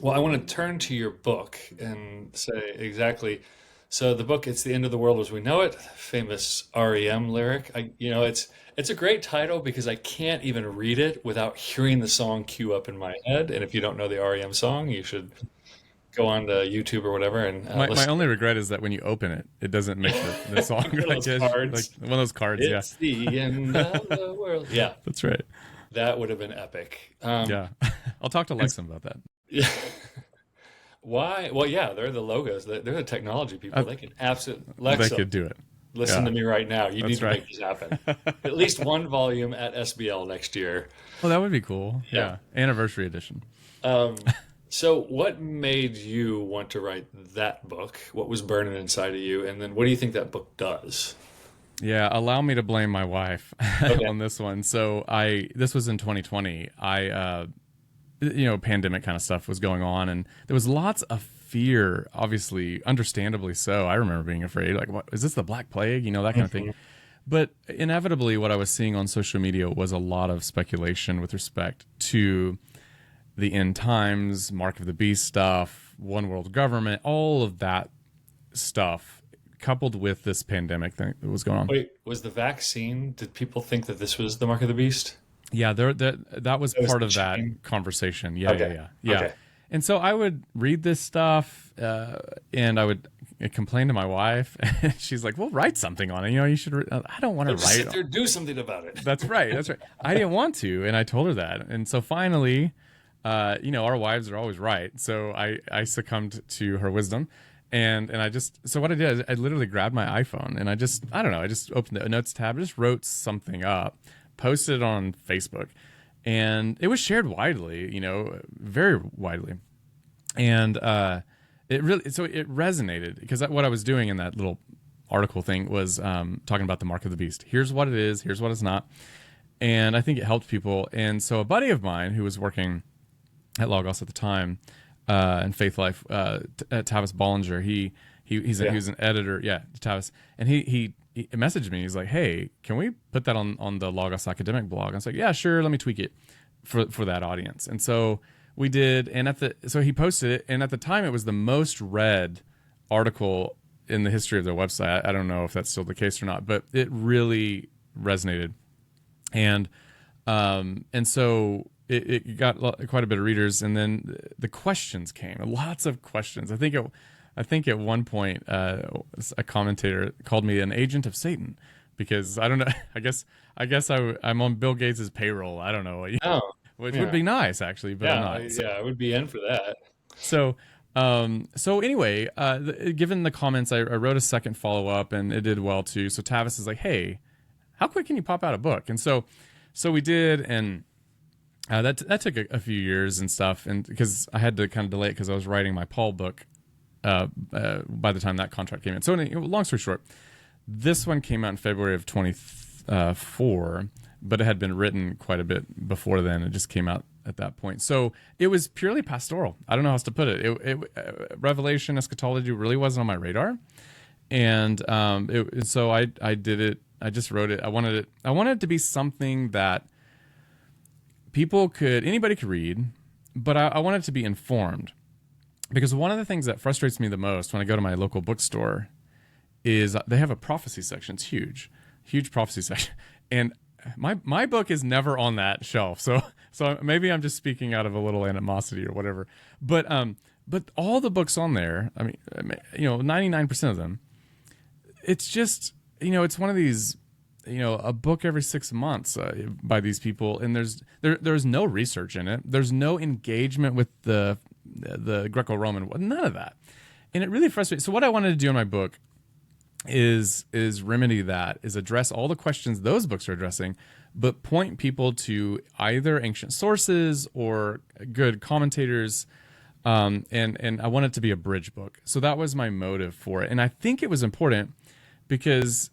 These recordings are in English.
Well, I want to turn to your book and say exactly. So the book, "It's the End of the World as We Know It," famous REM lyric. It's a great title because I can't even read it without hearing the song cue up in my head. And if you don't know the REM song, you should go on to YouTube or whatever and My listen only to regret is that when you open it, it doesn't make the song one of those like cards. one of those cards. Yeah, It's the end of the world. Yeah, that's right. that would have been epic. Yeah, I'll talk to And Lexum about that. yeah. Why? Well, yeah, they're the logos. They're the technology people. Uh, They can absolutely. they Lexa, could do it. listen Yeah, to me right now. You need that's to right. make this happen. At least one volume at SBL next year. Well, that would be cool. Yeah. Yeah, anniversary edition. Um, so, what made you want to write that book? What was burning inside of you? And then, what do you think that book does? Yeah, allow me to blame my wife Okay. on this one. So this was in 2020. Pandemic kind of stuff was going on, and there was lots of fear, obviously, understandably so. I remember being afraid, like, what is this, the Black Plague? That kind of thing. Mhm. But inevitably, what I was seeing on social media was a lot of speculation with respect to the end times, Mark of the Beast stuff, one world government, all of that stuff, coupled with this pandemic thing that was going on. Wait, was the vaccine? Did people think that this was the mark of the beast? Yeah, that was That was part the of that chain. conversation. Yeah, yeah, Okay. yeah, yeah. Okay. And so I would read this stuff, and I would complain to my wife, and she's like, "Well, write something on it. You should." I don't want to So just write. sit there, do something about it. That's right. That's right. I didn't want to, and I told her that. And so finally, our wives are always right. So I succumbed to her wisdom, and so what I did is I literally grabbed my iPhone and I don't know, I just opened the notes tab, just wrote something up, posted it on Facebook, and it was shared widely, very widely. And it resonated because what I was doing in that little article thing was talking about the mark of the beast. Here's what it is. Here's what it's not. And I think it helped people. And so a buddy of mine who was working at Logos at the time, in Faith Life, Tavis Bollinger, he Yeah. was an editor, yeah, Tavis, and he messaged me. He's like, "Hey, can we put that on the Logos academic blog?" I was like, "Yeah, sure. Let me tweak it for that audience." And so we did, and so he posted it, and at the time it was the most read article in the history of their website. I don't know if that's still the case or not, but it really resonated, and so it got quite a bit of readers, and then the questions came, lots of questions. I think at one point a commentator called me an agent of Satan because I don't know. I'm on Bill Gates's payroll. I don't know, Oh, which would yeah. be nice actually, but I'm Yeah, not. yeah, I would be in for that. So, so anyway, given the comments, I wrote a second follow up, and it did well too. So Tavis is like, "Hey, how quick can you pop out a book?" And so we did, and that took a few years and stuff, and because I had to kind of delay it because I was writing my Paul book by the time that contract came in. So, long story short, this one came out in February of 24, but it had been written quite a bit before then. It just came out at that point. So it was purely pastoral. I don't know how else to put it. Revelation, eschatology really wasn't on my radar, and so I did it. I just wrote it. I wanted it to be something that anybody could read, but I want it to be informed. Because one of the things that frustrates me the most when I go to my local bookstore is they have a prophecy section. It's huge, huge prophecy section, and my book is never on that shelf. So maybe I'm just speaking out of a little animosity or whatever. But all the books on there, 99% of them, it's just it's one of these a book every 6 months by these people, and there's no research in it. There's no engagement with the Greco-Roman, none of that, and it really frustrates. So what I wanted to do in my book is remedy that, is address all the questions those books are addressing, but point people to either ancient sources or good commentators, and I want it to be a bridge book. So that was my motive for it, and I think it was important because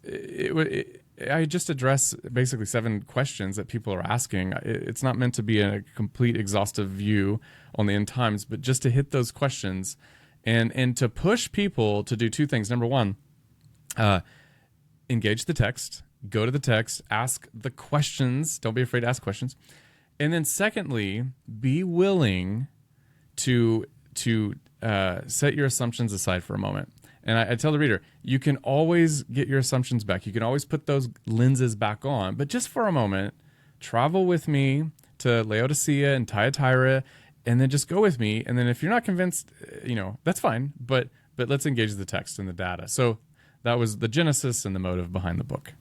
I just address basically 7 questions that people are asking. It's not meant to be a complete exhaustive view on the end times, but just to hit those questions and to push people to do 2 things. Number one, engage the text, go to the text, ask the questions. Don't be afraid to ask questions. And then secondly, be willing to to set your assumptions aside for a moment. And I tell the reader, you can always get your assumptions back. You can always put those lenses back on. But just for a moment, travel with me to Laodicea and Thyatira, and then just go with me. And then if you're not convinced, that's fine. But let's engage the text and the data. So that was the genesis and the motive behind the book.